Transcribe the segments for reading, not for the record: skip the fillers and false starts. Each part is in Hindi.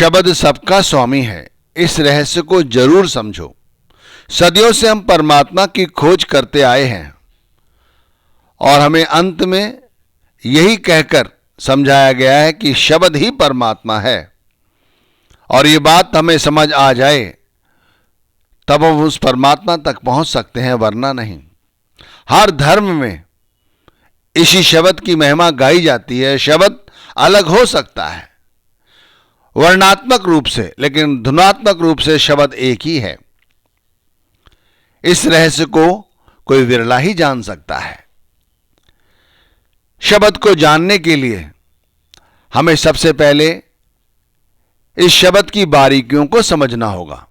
शब्द सबका स्वामी है, इस रहस्य को जरूर समझो। सदियों से हम परमात्मा की खोज करते आए हैं और हमें अंत में यही कहकर समझाया गया है कि शब्द ही परमात्मा है। और ये बात हमें समझ आ जाए तब हम उस परमात्मा तक पहुंच सकते हैं, वरना नहीं। हर धर्म में इसी शब्द की महिमा गाई जाती है। शब्द अलग हो सकता है वर्णात्मक रूप से, लेकिन धुनात्मक रूप से शब्द एक ही है। इस रहस्य को कोई विरला ही जान सकता है। शब्द को जानने के लिए हमें सबसे पहले इस शब्द की बारीकियों को समझना होगा।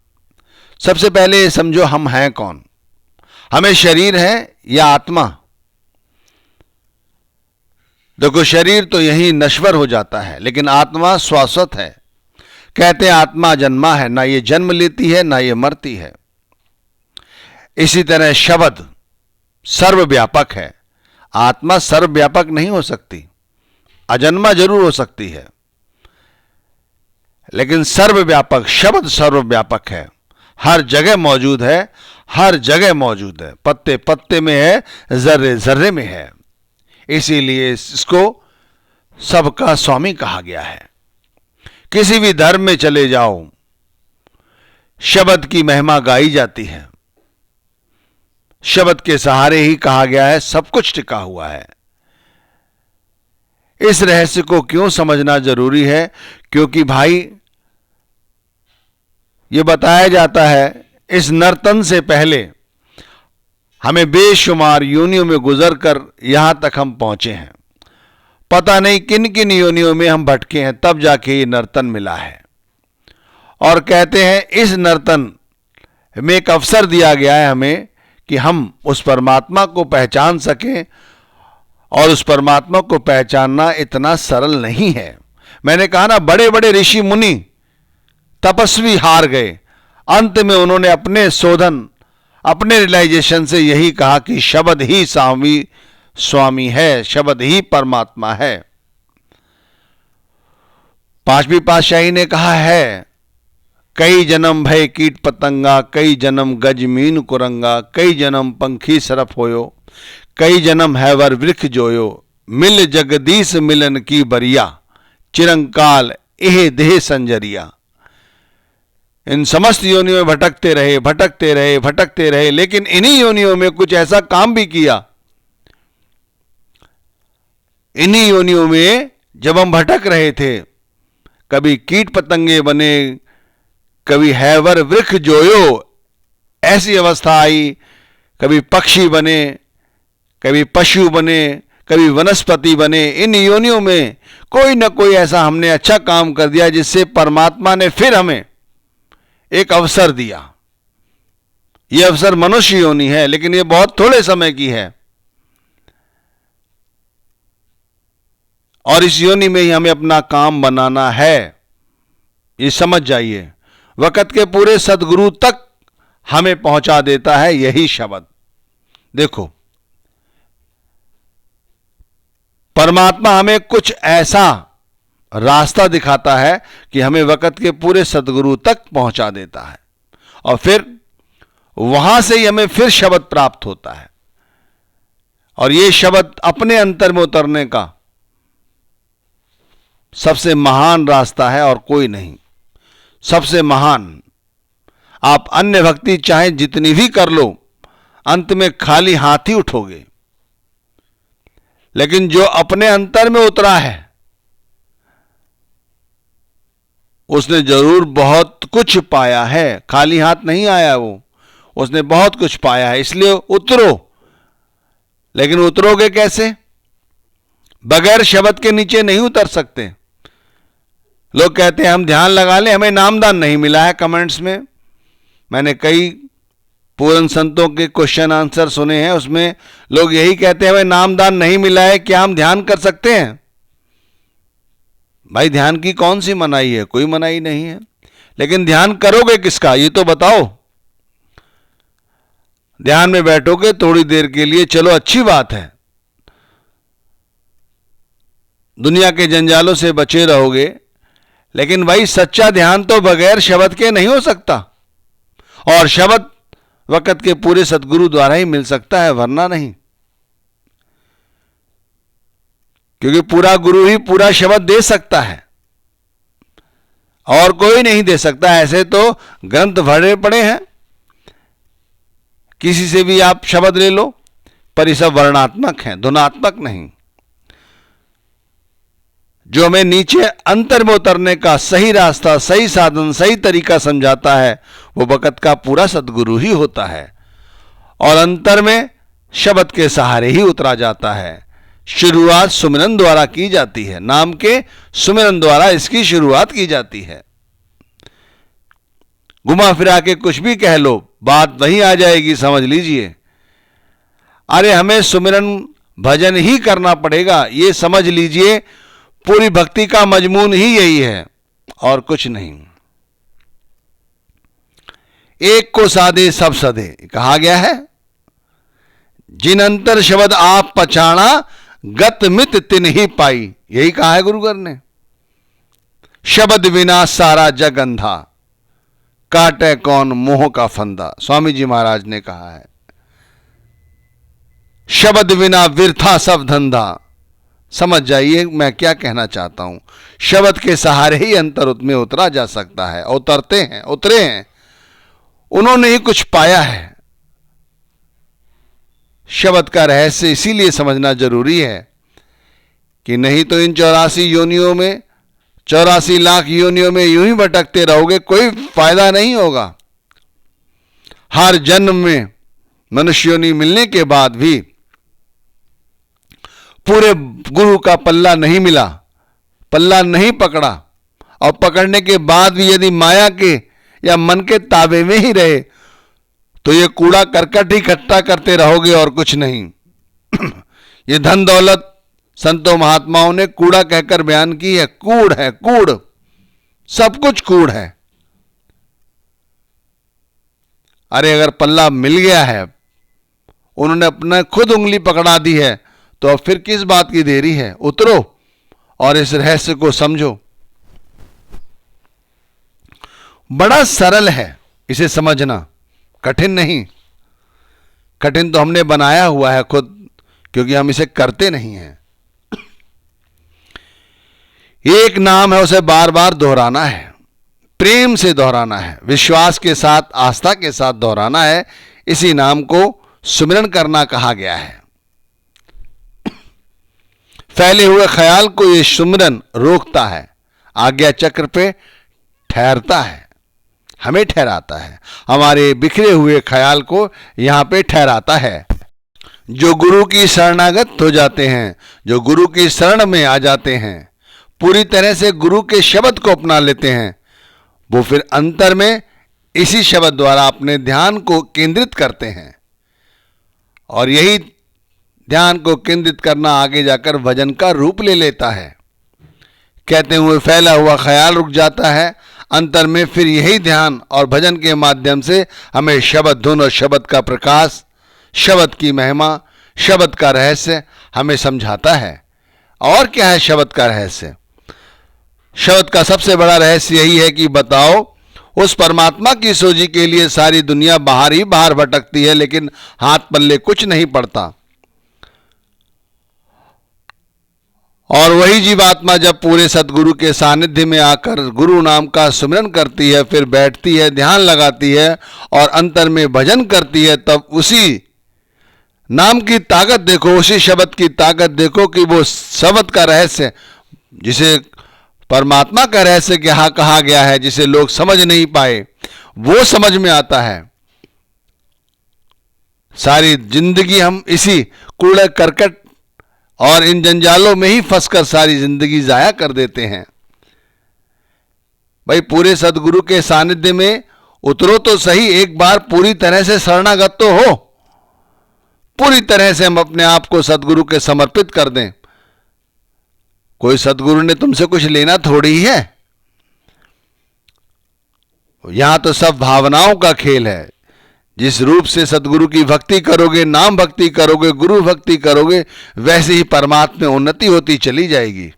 सबसे पहले समझो हम हैं कौन। हमें शरीर है या आत्मा? देखो, शरीर तो यही नश्वर हो जाता है, लेकिन आत्मा शाश्वत है। कहते हैं आत्मा जन्मा है, ना ये जन्म लेती है ना ये मरती है। इसी तरह शब्द सर्वव्यापक है। आत्मा सर्वव्यापक नहीं हो सकती, अजन्मा जरूर हो सकती है, लेकिन सर्वव्यापक शब्द सर्वव्यापक है। हर जगह मौजूद है, हर जगह मौजूद है, पत्ते पत्ते में है, जर्रे जर्रे में है। इसीलिए इसको सबका स्वामी कहा गया है। किसी भी धर्म में चले जाओ, शब्द की महिमा गाई जाती है। शब्द के सहारे ही कहा गया है सब कुछ टिका हुआ है। इस रहस्य को क्यों समझना जरूरी है? क्योंकि भाई ये बताया जाता है इस नर्तन से पहले हमें बेशुमार योनियों में गुजर कर यहां तक हम पहुंचे हैं। पता नहीं किन किन योनियों में हम भटके हैं, तब जाके ये नर्तन मिला है। और कहते हैं इस नर्तन में एक अवसर दिया गया है हमें कि हम उस परमात्मा को पहचान सकें। और उस परमात्मा को पहचानना इतना सरल नहीं है। मैंने कहा ना, बड़े बड़े ऋषि मुनि तपस्वी हार गए। अंत में उन्होंने अपने शोधन, अपने रियलाइजेशन से यही कहा कि शब्द ही स्वामी है, शब्द ही परमात्मा है। पांचवी पातशाही ने कहा है, कई जन्म भय कीट पतंगा, कई जन्म गज मीन कुरंगा, कई जन्म पंखी सरफ होयो, कई जन्म हैवर वृक्ष जोयो, मिल जगदीश मिलन की बरिया, चिरंकाल एह देह संजरिया। इन समस्त योनियों में भटकते रहे, भटकते रहे, भटकते रहे, लेकिन इन्हीं योनियों में कुछ ऐसा काम भी किया। इन्हीं योनियों में जब हम भटक रहे थे, कभी कीट पतंगे बने, कभी हैवर वृक्ष जोयो, ऐसी अवस्था आई, कभी पक्षी बने, कभी पशु बने, कभी वनस्पति बने। इन योनियों में कोई न कोई ऐसा हमने अच्छा काम कर दिया जिससे परमात्मा ने फिर हमें एक अवसर दिया। यह अवसर मनुष्य योनि है, लेकिन यह बहुत थोड़े समय की है। और इस योनि में ही हमें अपना काम बनाना है, ये समझ जाइए। वक़्त के पूरे सदगुरु तक हमें पहुंचा देता है यही शब्द। देखो, परमात्मा हमें कुछ ऐसा रास्ता दिखाता है कि हमें वक़्त के पूरे सदगुरु तक पहुंचा देता है, और फिर वहां से ही हमें फिर शब्द प्राप्त होता है। और ये शब्द अपने अंतर में उतरने का सबसे महान रास्ता है और कोई नहीं। सबसे महान। आप अन्य भक्ति चाहे जितनी भी कर लो, अंत में खाली हाथ ही उठोगे। लेकिन जो अपने अंतर में उतरा है उसने जरूर बहुत कुछ पाया है, खाली हाथ नहीं आया वो, उसने बहुत कुछ पाया है। इसलिए उतरो। लेकिन उतरोगे कैसे? बगैर शब्द के नीचे नहीं उतर सकते। लोग कहते हैं हम ध्यान लगा लें, हमें नामदान नहीं मिला है। कमेंट्स में मैंने कई पूर्ण संतों के क्वेश्चन आंसर सुने हैं, उसमें लोग यही कहते हैं हमें नामदान नहीं मिला है, क्या हम ध्यान कर सकते हैं? भाई, ध्यान की कौन सी मनाही है? कोई मनाही नहीं है। लेकिन ध्यान करोगे किसका, ये तो बताओ। ध्यान में बैठोगे थोड़ी देर के लिए, चलो अच्छी बात है, दुनिया के जंजालों से बचे रहोगे, लेकिन भाई सच्चा ध्यान तो बगैर शब्द के नहीं हो सकता, और शब्द वक़्त के पूरे सदगुरु द्वारा ही मिल सकता है, वरना नहीं। क्योंकि पूरा गुरु ही पूरा शब्द दे सकता है और कोई नहीं दे सकता। ऐसे तो ग्रंथ भरे पड़े हैं, किसी से भी आप शब्द ले लो, पर ये सब वर्णात्मक हैं, ध्वनात्मक नहीं। जो हमें नीचे अंतर में उतरने का सही रास्ता, सही साधन, सही तरीका समझाता है, वो वक़्त का पूरा सदगुरु ही होता है। और अंतर में शब्द के सहारे ही उतरा जाता है। शुरुआत सुमिरन द्वारा की जाती है, नाम के सुमिरन द्वारा इसकी शुरुआत की जाती है। घुमा फिरा के कुछ भी कह लो, बात वहीं आ जाएगी, समझ लीजिए। अरे हमें सुमिरन भजन ही करना पड़ेगा, ये समझ लीजिए। पूरी भक्ति का मजमून ही यही है और कुछ नहीं। एक को साधे सब सधे कहा गया है। जिन अंतर शब्द आप पछाणा, गत मित तिन ही पाई, यही कहा है गुरुगर ने। शब्द बिना सारा जग अंधा, काटे कौन मोह का फंदा, स्वामी जी महाराज ने कहा है। शब्द बिना व्यर्था सब धंधा। समझ जाइए मैं क्या कहना चाहता हूं। शब्द के सहारे ही अंतर में उतरा जा सकता है। उतरते हैं, उतरे हैं, उन्होंने ही कुछ पाया है। शब्द का रहस्य इसीलिए समझना जरूरी है कि नहीं तो इन 84 योनियों में, 84 लाख योनियों में यूं ही भटकते रहोगे, कोई फायदा नहीं होगा। हर जन्म में मनुष्य योनि मिलने के बाद भी पूरे गुरु का पल्ला नहीं मिला, पल्ला नहीं पकड़ा, और पकड़ने के बाद भी यदि माया के या मन के ताबे में ही रहे तो ये कूड़ा करकट ही इकट्ठा करते रहोगे और कुछ नहीं। ये धन दौलत संतों महात्माओं ने कूड़ा कहकर बयान की है। कूड़ है, कूड़, सब कुछ कूड़ है। अरे अगर पल्ला मिल गया है, उन्होंने अपना खुद उंगली पकड़ा दी है, तो अब फिर किस बात की देरी है। उतरो और इस रहस्य को समझो। बड़ा सरल है इसे समझना, कठिन नहीं। कठिन तो हमने बनाया हुआ है खुद, क्योंकि हम इसे करते नहीं हैं। एक नाम है, उसे बार बार दोहराना है, प्रेम से दोहराना है, विश्वास के साथ, आस्था के साथ दोहराना है। इसी नाम को सुमिरन करना कहा गया है। फैले हुए ख्याल को यह सुमिरन रोकता है, आज्ञा चक्र पे ठहरता है, हमें ठहराता है। हमारे बिखरे हुए ख्याल को यहां पे ठहराता है। जो गुरु की शरणागत हो जाते हैं, जो गुरु की शरण में आ जाते हैं, पूरी तरह से गुरु के शब्द को अपना लेते हैं, वो फिर अंतर में इसी शब्द द्वारा अपने ध्यान को केंद्रित करते हैं। और यही ध्यान को केंद्रित करना आगे जाकर भजन का रूप ले लेता है। कहते हुए फैला हुआ ख्याल रुक जाता है। अंतर में फिर यही ध्यान और भजन के माध्यम से हमें शब्द धुन और शब्द का प्रकाश, शब्द की महिमा, शब्द का रहस्य हमें समझाता है। और क्या है शब्द का रहस्य? शब्द का सबसे बड़ा रहस्य यही है कि बताओ, उस परमात्मा की सोजी के लिए सारी दुनिया बाहर ही बाहर भटकती है, लेकिन हाथ पल्ले कुछ नहीं पड़ता। और वही जीवात्मा जब पूरे सदगुरु के सानिध्य में आकर गुरु नाम का सुमिरन करती है, फिर बैठती है, ध्यान लगाती है और अंतर में भजन करती है, तब उसी नाम की ताकत देखो, उसी शब्द की ताकत देखो कि वो शब्द का रहस्य, जिसे परमात्मा का रहस्य क्या कहा गया है, जिसे लोग समझ नहीं पाए, वो समझ में आता है। सारी जिंदगी हम इसी कूड़े करकट और इन जंजालों में ही फंसकर सारी जिंदगी जाया कर देते हैं। भाई पूरे सदगुरु के सानिध्य में उतरो तो सही, एक बार पूरी तरह से शरणागत तो हो। पूरी तरह से हम अपने आप को सदगुरु के समर्पित कर दें। कोई सदगुरु ने तुमसे कुछ लेना थोड़ी ही है। यहां तो सब भावनाओं का खेल है। जिस रूप से सदगुरु की भक्ति करोगे, नाम भक्ति करोगे, गुरु भक्ति करोगे, वैसे ही परमात्मा में उन्नति होती चली जाएगी।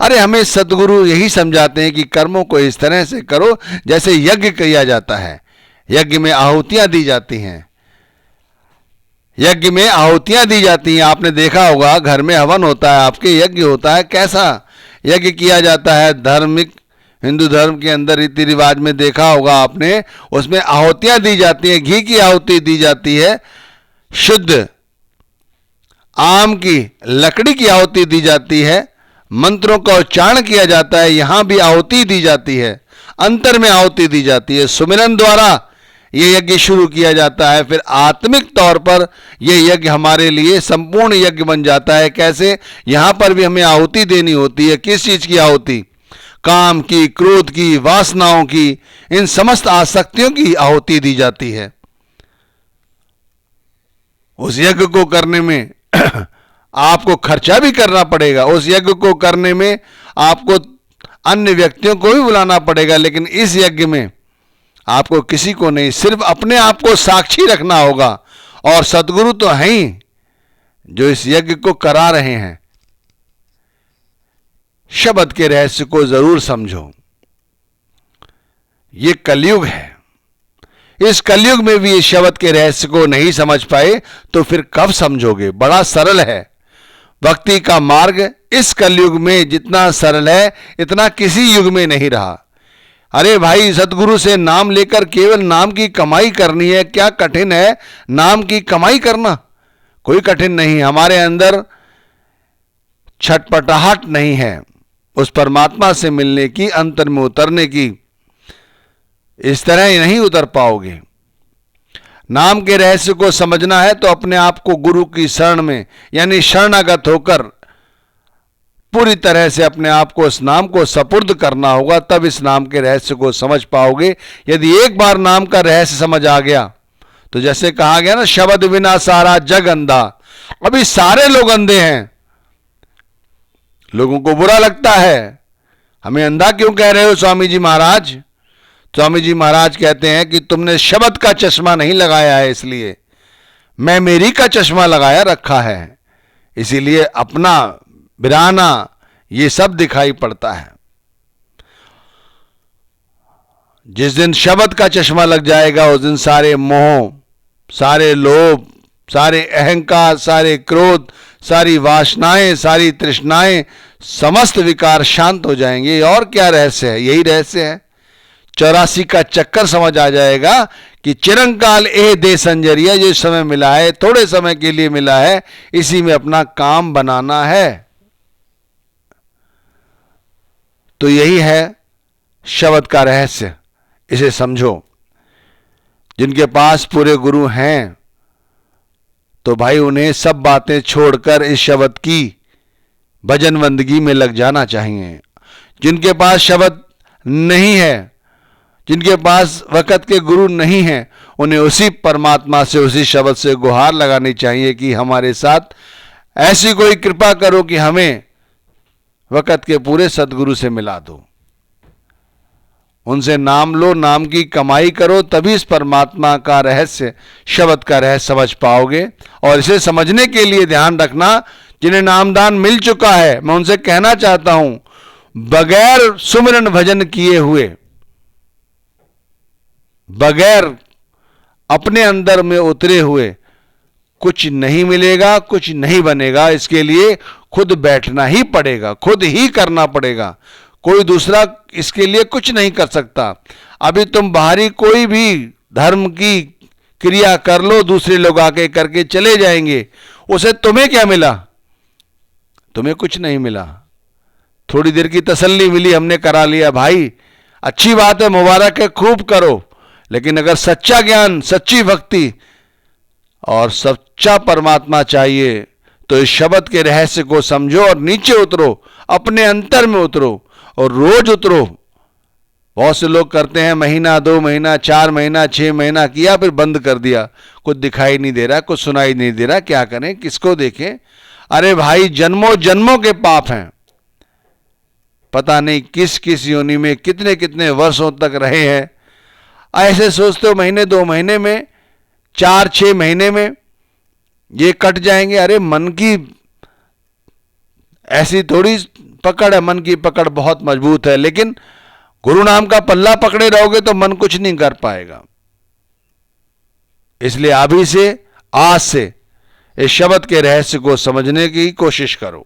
अरे हमें सद्गुरु यही समझाते हैं कि कर्मों को इस तरह से करो जैसे यज्ञ किया जाता है। यज्ञ में आहुतियां दी जाती हैं, यज्ञ में आहुतियां दी जाती हैं। आपने देखा होगा घर में हवन होता है, आपके यज्ञ होता है, कैसा यज्ञ किया जाता है। धार्मिक हिंदू धर्म के अंदर रीति रिवाज में देखा होगा आपने, उसमें आहुतियां दी जाती हैं, घी की आहुति दी जाती है, शुद्ध आम की लकड़ी की आहुति दी जाती है, मंत्रों का उच्चारण किया जाता है, यहां भी आहुति दी जाती है, अंतर में आहुति दी जाती है। सुमिरन द्वारा ये यज्ञ शुरू किया जाता है, फिर आत्मिक तौर पर ये यज्ञ हमारे लिए संपूर्ण यज्ञ बन जाता है। कैसे? यहां पर भी हमें आहुति देनी होती है। किस चीज की आहुति? काम की, क्रोध की, वासनाओं की, इन समस्त आसक्तियों की आहुति दी जाती है। उस यज्ञ को करने में आपको खर्चा भी करना पड़ेगा, उस यज्ञ को करने में आपको अन्य व्यक्तियों को भी बुलाना पड़ेगा, लेकिन इस यज्ञ में आपको किसी को नहीं, सिर्फ अपने आप को साक्षी रखना होगा। और सद्गुरु तो हैं ही जो इस यज्ञ को करा रहे हैं। शब्द के रहस्य को जरूर समझो। ये कलयुग है, इस कलयुग में भी इस शब्द के रहस्य को नहीं समझ पाए तो फिर कब समझोगे? बड़ा सरल है भक्ति का मार्ग। इस कलयुग में जितना सरल है इतना किसी युग में नहीं रहा। अरे भाई, सतगुरु से नाम लेकर केवल नाम की कमाई करनी है, क्या कठिन है नाम की कमाई करना? कोई कठिन नहीं। हमारे अंदर छटपटाहट नहीं है उस परमात्मा से मिलने की, अंतर में उतरने की। इस तरह ही नहीं उतर पाओगे। नाम के रहस्य को समझना है तो अपने आप को गुरु की शरण में यानी शरणागत होकर पूरी तरह से अपने आप को इस नाम को सपुर्द करना होगा, तब इस नाम के रहस्य को समझ पाओगे। यदि एक बार नाम का रहस्य समझ आ गया तो जैसे कहा गया ना, शब्द बिना सारा जग अंधा। अभी सारे लोग अंधे हैं। लोगों को बुरा लगता है, हमें अंधा क्यों कह रहे हो स्वामी जी महाराज? स्वामी जी महाराज कहते हैं कि तुमने शब्द का चश्मा नहीं लगाया है, इसलिए मैं मेरी का चश्मा लगाया रखा है, इसीलिए अपना बिराना ये सब दिखाई पड़ता है। जिस दिन शब्द का चश्मा लग जाएगा उस दिन सारे मोह, सारे लोभ, सारे अहंकार, सारे क्रोध, सारी वासनाएं, सारी तृष्णाएं, समस्त विकार शांत हो जाएंगे। और क्या रहस्य है? यही रहस्य है। 84 का चक्कर समझ आ जाएगा कि चिरंकाल एह दे संजरिया, जो समय मिला है थोड़े समय के लिए मिला है, इसी में अपना काम बनाना है। तो यही है शब्द का रहस्य, इसे समझो। जिनके पास पूरे गुरु हैं तो भाई उन्हें सब बातें छोड़कर इस शब्द की भजन बंदगी में लग जाना चाहिए। जिनके पास शब्द नहीं है, जिनके पास वक़्त के गुरु नहीं हैं, उन्हें उसी परमात्मा से, उसी शब्द से गुहार लगानी चाहिए कि हमारे साथ ऐसी कोई कृपा करो कि हमें वक़्त के पूरे सदगुरु से मिला दो। उनसे नाम लो, नाम की कमाई करो, तभी इस परमात्मा का रहस्य, शब्द का रहस्य समझ पाओगे। और इसे समझने के लिए ध्यान रखना, जिन्हें नामदान मिल चुका है, मैं उनसे कहना चाहता हूं, बगैर सुमिरन भजन किए हुए, बगैर अपने अंदर में उतरे हुए कुछ नहीं मिलेगा, कुछ नहीं बनेगा। इसके लिए खुद बैठना ही पड़ेगा, खुद ही करना पड़ेगा। कोई दूसरा इसके लिए कुछ नहीं कर सकता। अभी तुम बाहरी कोई भी धर्म की क्रिया कर लो, दूसरे लोग आके करके चले जाएंगे, उसे तुम्हें क्या मिला? तुम्हें कुछ नहीं मिला। थोड़ी देर की तसल्ली मिली, हमने करा लिया। भाई अच्छी बात है, मुबारक है, खूब करो, लेकिन अगर सच्चा ज्ञान, सच्ची भक्ति और सच्चा परमात्मा चाहिए तो इस शब्द के रहस्य को समझो और नीचे उतरो, अपने अंतर में उतरो और रोज उतरो। बहुत से लोग करते हैं, महीना, 2 महीना, 4 महीना, 6 महीना किया, फिर बंद कर दिया, कुछ दिखाई नहीं दे रहा, कुछ सुनाई नहीं दे रहा, क्या करें, किसको देखें? अरे भाई, जन्मों जन्मों के पाप हैं। पता नहीं किस किस योनि में कितने कितने वर्षों तक रहे हैं। ऐसे सोचते हो महीने 2 महीने में, 4-6 महीने में ये कट जाएंगे। अरे मन की ऐसी थोड़ी पकड़ है, मन की पकड़ बहुत मजबूत है, लेकिन गुरु नाम का पल्ला पकड़े रहोगे तो मन कुछ नहीं कर पाएगा। इसलिए अभी से, आज से इस शब्द के रहस्य को समझने की कोशिश करो।